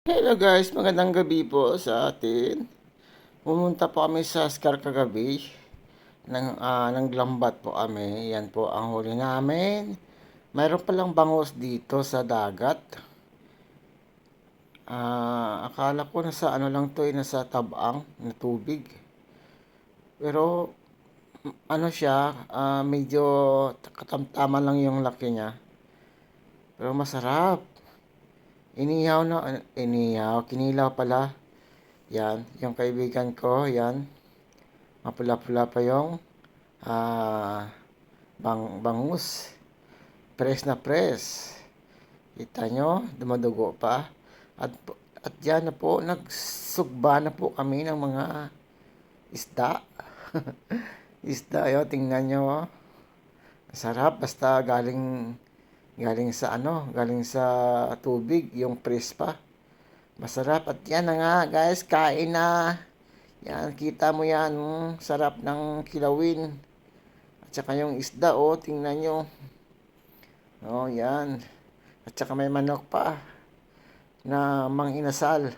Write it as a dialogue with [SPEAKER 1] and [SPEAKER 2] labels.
[SPEAKER 1] Hello guys, magandang gabi po sa atin. Pumunta po kami sa Scar kagabi. Nanglambat po kami. Yan po ang huli namin. Mayroon palang bangus dito sa dagat. Akala ko nasa ano lang to, nasa tabang na tubig. Pero ano siya, medyo katamtaman lang yung laki niya. Pero masarap. Kinilaw pala. Yan, yung kaibigan ko, yan. Mapula-pula pa yung bangus. Press na press. Kita nyo, dumadugo pa. At, at yan na po, nagsugba na po kami ng mga isda. Isda, yun, tingnan nyo. Masarap, basta galing sa tubig, yung press pa. Masarap. At yan na nga, guys, kain na. Yan, kita mo yan. Sarap ng kilawin. At saka yung isda, oh, tingnan nyo. Oh, yan. At saka may manok pa na mang inasal.